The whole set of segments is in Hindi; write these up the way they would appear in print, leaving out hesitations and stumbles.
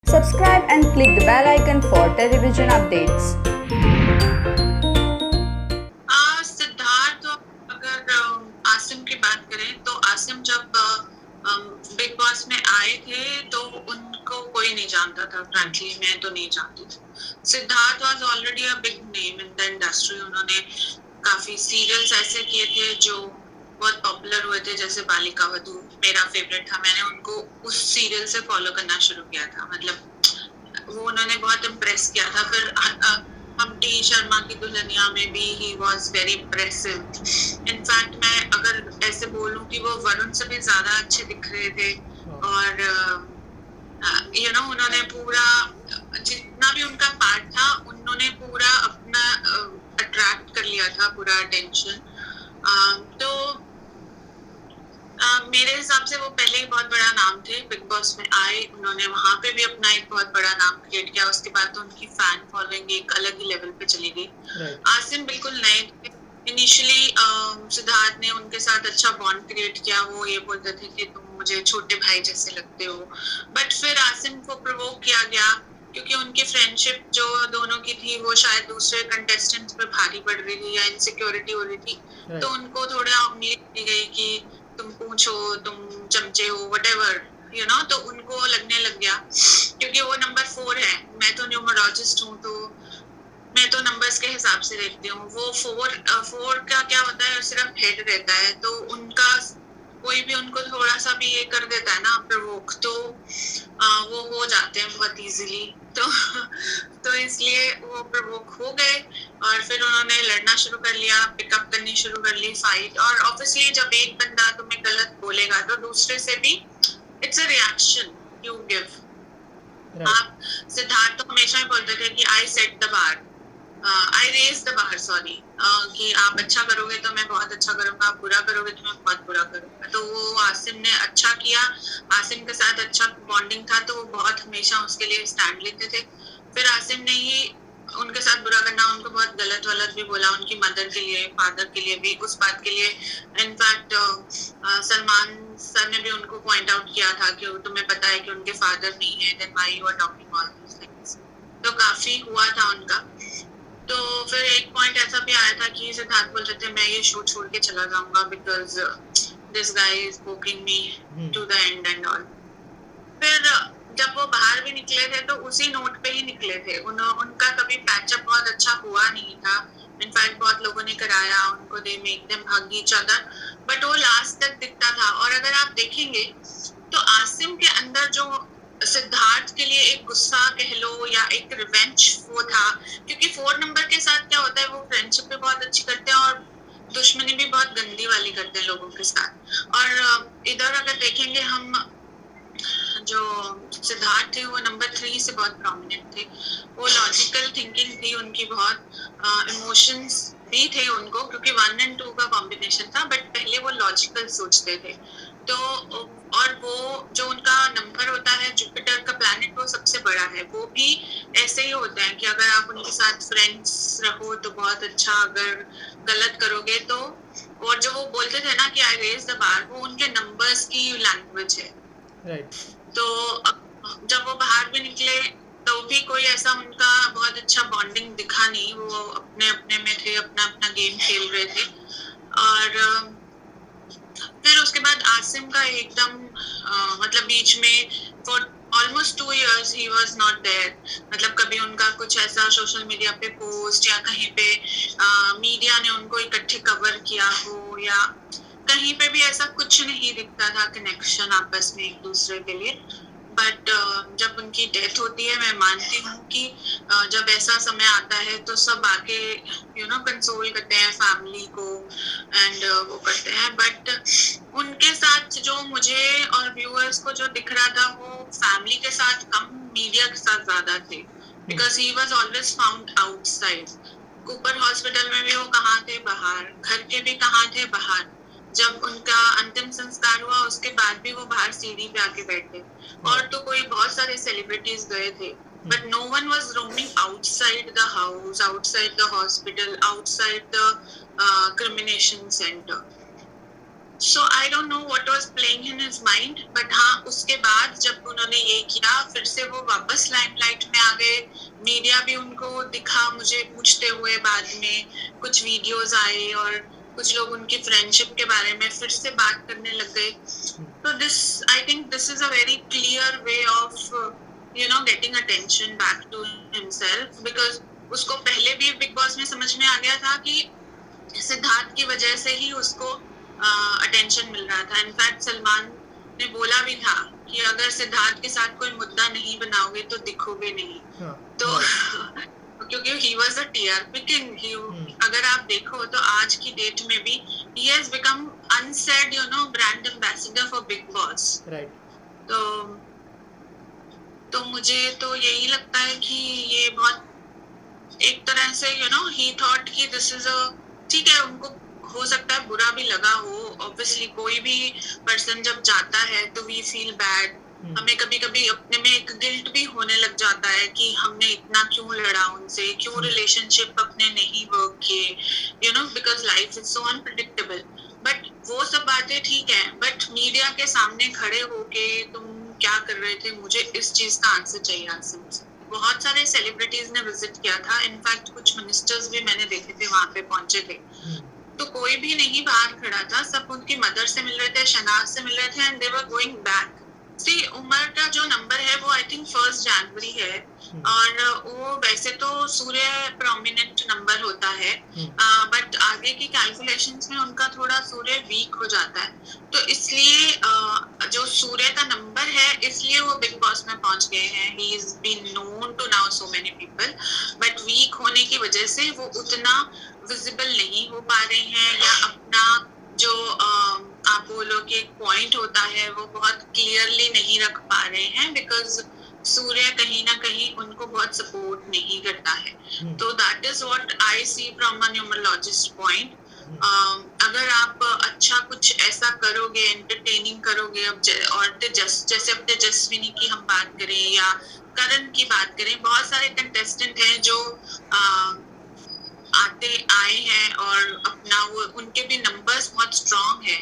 Subscribe and click the bell icon for television updates. Siddharth, अगर आसिम की बात करें तो आसिम जब बिग बॉस में आए थे तो उनको कोई नहीं जानता था। फ्रैंकली मैं तो नहीं जानती थी। Siddharth was already a big name in the industry. उन्होंने काफी सीरियल्स ऐसे किए थे जो बहुत पॉपुलर हुए थे, जैसे बालिका वधू मेरा फेवरेट था। मैंने उनको उस सीरियल से फॉलो करना शुरू किया था। मतलब वो उन्होंने बहुत इम्प्रेस किया था। फिर हम टी शर्मा की दुल्हनिया में भी he was very impressive. In fact मैं अगर ऐसे बोलूं कि वो वरुण से भी ज्यादा अच्छे दिख रहे थे। और उन्होंने पूरा जितना भी उनका पार्ट था उन्होंने पूरा अपना अट्रैक्ट कर लिया था, पूरा अटेंशन। तो मेरे हिसाब से वो पहले ही बहुत बड़ा नाम थे। बिग बॉस में आए, उन्होंने वहां पे भी अपना एक बहुत बड़ा नाम क्रिएट किया। उसके बाद तो उनकी फैन फॉलोइंग एक अलग ही लेवल पे चली गई। आसिम बिल्कुल नए थे। इनिशियली सिद्धार्थ ने उनके साथ अच्छा बॉन्ड क्रिएट किया। वो ये बोलते थे कि तुम मुझे छोटे भाई जैसे लगते हो। बट फिर आसिम को प्रोवोक किया गया क्योंकि उनकी फ्रेंडशिप जो दोनों की थी वो शायद दूसरे कंटेस्टेंट्स पे भारी पड़ रही थी या इनसिक्योरिटी हो रही थी। तो उनको थोड़ा उम्मीद दी गई कि तुम पूछो, तुम चमचे हो, व्हाटएवर तो उनको लगने लग गया। क्योंकि वो नंबर 4 है, मैं तो न्यूमरोलॉजिस्ट हूँ, तो मैं तो नंबर्स के हिसाब से देखती हूँ। वो 4 का क्या होता है, सिर्फ हेड रहता है। तो उनका कोई भी उनको थोड़ा सा भी ये कर देता है ना प्रवोक, तो वो हो जाते हैं बहुत इजीली। तो इसलिए वो प्रवोक हो गए और फिर उन्होंने लड़ना शुरू कर लिया, पिकअप करनी शुरू कर ली फाइट। और ऑब्वियसली जब एक बंदा तुम्हें गलत बोलेगा तो दूसरे से भी it's a reaction you give. आप सिद्धार्थ तो हमेशा ही बोलते थे कि I set the bar, I raise the bar, sorry, कि आप अच्छा करोगे तो मैं बहुत अच्छा करूंगा, आप बुरा करोगे तो मैं बहुत बुरा करूंगा। तो वो आसिम ने अच्छा किया, आसिम के साथ अच्छा बॉन्डिंग था, तो वो बहुत हमेशा उसके लिए स्टैंड लेते थे। फिर आसिम ने ही उनके साथ बुरा करना, उनको बहुत गलत भी बोला, उनकी मदर के लिए, फादर के लिए भी, उस बात के लिए। इनफैक्ट सलमान सर ने भी उनको पॉइंट आउट किया था कि तुम्हें पता है कि उनके फादर नहीं है, then why you are talking all these things. तो काफी हुआ था उनका। तो फिर एक पॉइंट ऐसा भी आया था कि सिद्धार्थ बोल रहे थे मैं ये शो छोड़ के चला जाऊंगा because this guy is poking me to the end end all. फिर जब वो बाहर भी निकले थे तो उसी नोट पे ही निकले थे। उनका कभी पैचअप बहुत अच्छा हुआ नहीं था। इनफैक्ट बहुत लोगों ने कराया उनको, they make them hug each other, but वो लास्ट तक दिखता था। और अगर आप देखेंगे तो आसिम के अंदर जो सिद्धार्थ के लिए एक गुस्सा कह लो या एक रिवेंज वो था, क्योंकि 4 नंबर के साथ क्या होता है, वो फ्रेंडशिप भी बहुत अच्छी करते हैं और दुश्मनी भी बहुत गंदी वाली करते हैं लोगों के साथ। और इधर अगर देखेंगे हम, जो सिद्धार्थ थे वो नंबर 3 से बहुत प्रोमिनेंट थे। वो लॉजिकल थिंकिंग थी उनकी बहुत, इमोशंस भी थे उनको, क्योंकि 1 और 2 का कॉम्बिनेशन था, बट पहले वो लॉजिकल सोचते थे। तो और वो जो उनका नंबर होता है जुपिटर का प्लैनेट, वो सबसे बड़ा है। वो भी ऐसे ही होता है कि अगर आप उनके साथ फ्रेंड्स रहो तो बहुत अच्छा, अगर गलत करोगे तो। और जो वो बोलते थे ना कि आई रेज द बार, वो उनके नंबर्स की लैंग्वेज है। तो जब वो बाहर भी निकले तो भी कोई ऐसा उनका बहुत अच्छा बॉन्डिंग दिखा नहीं। वो अपने अपने में थे, अपना अपना गेम खेल रहे थे। और फिर उसके बाद आसिम का एकदम मतलब बीच में फॉर ऑलमोस्ट 2 years ही वाज नॉट देयर। मतलब कभी उनका कुछ ऐसा सोशल मीडिया पे पोस्ट या कहीं पे मीडिया ने उनको इकट्ठे कवर किया हो या कहीं पे भी ऐसा कुछ नहीं दिखता था कनेक्शन आपस में एक दूसरे के लिए। बट जब उनकी डेथ होती है, मैं मानती हूँ कि जब ऐसा समय आता है तो सब आके कंसोल करते हैं फैमिली को एंड वो करते हैं। बट उनके साथ जो मुझे और व्यूअर्स को जो दिख रहा था, वो फैमिली के साथ कम, मीडिया के साथ ज्यादा थे, because he was always found outside. Cooper hospital में भी वो कहाँ थे, बाहर। घर के भी कहाँ थे, बाहर। जब उनका अंतिम संस्कार हुआ उसके बाद भी वो बाहर सीढ़ी पे आके बैठे। और तो कोई बहुत सारे सेलिब्रिटीज गए थे, but no one was roaming outside the house, outside the hospital, outside the cremation centre. So I don't know what was playing in his mind, but हाँ उसके बाद जब उन्होंने ये किया फिर से वो वापस लाइमलाइट में आ गए. मीडिया भी उनको दिखा मुझे पूछते हुए बाद में. कुछ वीडियोस आए और कुछ लोग उनकी फ्रेंडशिप के बारे में फिर से बात करने लग गए. So this, I think this is a very clear way of getting attention back to himself, because उसको पहले भी बिग बॉस में समझ में आ गया था कि सिद्धार्थ की वजह से ही उसको अटेंशन मिल रहा था. इनफैक्ट सलमान ने बोला भी था कि अगर सिद्धार्थ के साथ कोई मुद्दा नहीं बनाओगे तो दिखोगे नहीं. तो क्योंकि he was a TRP king. अगर आप देखो तो आज की डेट में भी he has become unsaid brand ambassador for Big Boss. Right. तो मुझे तो यही लगता है कि ये बहुत एक तरह से he thought कि this is a, ठीक है उनको हो सकता है बुरा भी लगा हो. ऑब्वियसली कोई भी पर्सन जब जाता है तो वी फील बैड. हमें कभी कभी अपने में एक गिल्ट भी होने लग जाता है कि हमने इतना क्यों लड़ा उनसे, क्यों रिलेशनशिप अपने नहीं वर्क किए, because life is so unpredictable. But वो सब बातें ठीक है, बट मीडिया के सामने खड़े होके तुम क्या कर रहे थे, मुझे इस चीज का आंसर चाहिए आसिम से. बहुत सारे सेलिब्रिटीज ने विजिट किया था. इनफैक्ट कुछ मिनिस्टर्स भी मैंने देखे थे वहां पे पहुंचे थे. तो कोई भी नहीं बाहर खड़ा था. सब उनकी मदर से मिल रहे थे, शहनाज से मिल रहे थे, and they were going back. See Umar का जो नंबर है वो आई थिंक 1 जनवरी है. और वो वैसे तो सूर्य प्रोमिनेंट नंबर होता है, बट आगे की कैलकुलेशंस में उनका थोड़ा सूर्य वीक हो जाता है. तो इसलिए जो सूर्य का नंबर है इसलिए वो बिग बॉस में पहुंच गए हैं. He is been known to now so many people, but weak होने की वजह से वो उतना विजिबल नहीं हो पा रहे हैं, या अपना जो आप बोलो कि एक पॉइंट होता है वो बहुत क्लियरली नहीं रख पा रहे हैं, बिकॉज सूर्य कहीं ना कहीं उनको बहुत सपोर्ट नहीं करता है. तो that is what I see from a numerologist point. अगर आप अच्छा कुछ ऐसा करोगे, एंटरटेनिंग करोगे, और जैसे अब तेजस्विनी की हम बात करें या करण की बात करें, बहुत सारे कंटेस्टेंट हैं जो आए हैं और अपना वो उनके भी नंबर्स बहुत स्ट्रांग है.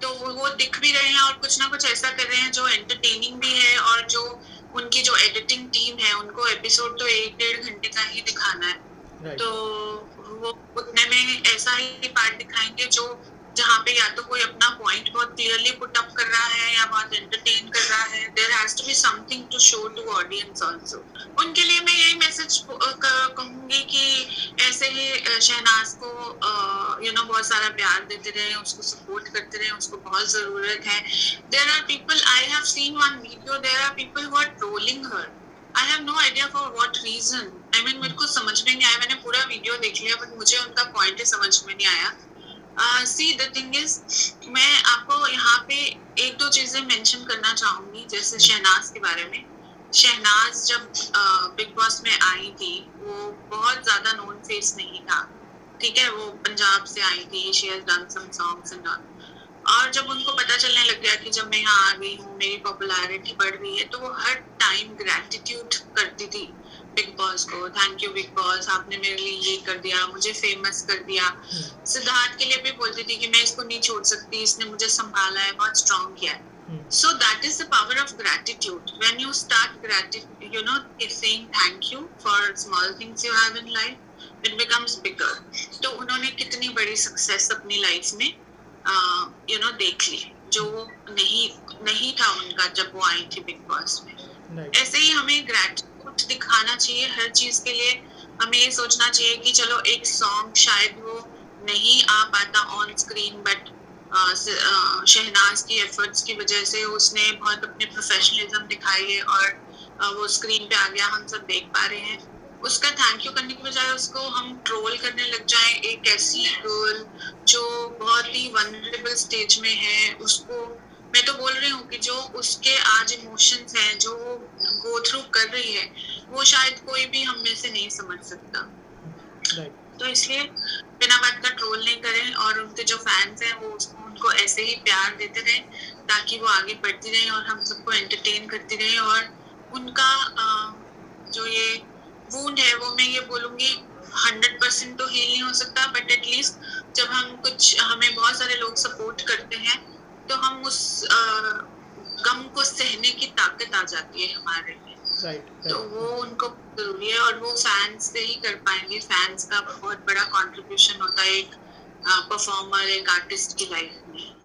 तो वो दिख भी रहे हैं और कुछ ना कुछ ऐसा कर रहे हैं जो एंटरटेनिंग भी है, और जो उनकी जो एडिटिंग टीम है उनको एपिसोड तो 1-1.5 घंटे का ही दिखाना है. Right. तो वो उतने में ऐसा ही पार्ट दिखाएंगे जो जहाँ पे या तो कोई अपना पॉइंट बहुत क्लियरली पुट अप कर रहा है या बहुत एंटरटेन कर रहा है. There has to be something to show to audience also. उनके लिए मैं यही मैसेज कहूंगी कि ऐसे ही शहनाज को बहुत सारा प्यार देते रहे, उसको सपोर्ट करते रहे, उसको बहुत जरूरत है. There are people, I have seen one video, there are people who are trolling her. I have no idea for what reason. I mean मेरे को समझ में नहीं आया. मैंने पूरा वीडियो देख लिया बट मुझे उनका पॉइंट समझ में नहीं आया. See the thing is, मैं आपको यहाँ पे 1-2 चीजें मेंशन करना चाहूंगी. जैसे शहनाज के बारे में. शहनाज जब बिग बॉस में आई थी वो बहुत ज्यादा नोन फेस नहीं था. ठीक है, वो पंजाब से आई थी. she has done some songs and all. और जब उनको पता चलने लग गया कि जब मैं यहाँ आ गई हूँ मेरी पॉपुलैरिटी बढ़ रही है, तो वो हर टाइम ग्रैटिट्यूड करती थी बिग बॉस को. थैंक यू बिग बॉस, आपने मेरे लिए ये कर दिया, मुझे फेमस कर दिया. सिद्धार्थ के लिए भी बोलती थी कि मैं इसको नहीं छोड़ सकती, इसने मुझे संभाला है, बहुत स्ट्रॉन्ग किया है. So that is the power of gratitude. When you start saying thank you for small things you have in life, it becomes bigger. तो उन्होंने कितनी बड़ी सक्सेस अपनी लाइफ में देख ली, जो नहीं था उनका जब वो आई थी बिग बॉस में. ऐसे ही हमें ग्रैटिट्यूड दिखाना चाहिए हर चीज के लिए. हमें ये सोचना चाहिए कि चलो एक सॉन्ग शायद वो नहीं आ पाता ऑन स्क्रीन, बट शहनाज की एफर्ट्स की वजह से उसने बहुत अपने प्रोफेशनलिज्म दिखाई है और वो स्क्रीन पे आ गया, हम सब देख पा रहे हैं. उसका थैंक यू करने की बजाय उसको हम ट्रोल करने लग जाएं. एक ऐसी गर्ल जो बहुत ही वनरेबल स्टेज में है, उसको मैं तो बोल रही हूँ कि जो उसके आज इमोशंस हैं, जो वो गो थ्रू कर रही है, वो शायद कोई भी हम में से नहीं समझ सकता. तो इसलिए बिना बात का ट्रोल नहीं करें, और उनके जो फैंस हैं वो उनको ऐसे ही प्यार देते रहें ताकि वो आगे बढ़ती रहें और हम सबको एंटरटेन करती रहें. और उनका जो ये वूंड है वो मैं ये बोलूंगी 100% तो हील नहीं हो सकता, बट एटलीस्ट जब हमें बहुत सारे लोग सपोर्ट करते हैं तो हम उस गम को सहने की ताकत आ जाती है हमारे में। तो वो उनको जरूरी है, और वो फैंस से ही कर पाएंगे। फैंस का बहुत बड़ा कंट्रीब्यूशन होता है एक परफॉर्मर, एक आर्टिस्ट की लाइफ में।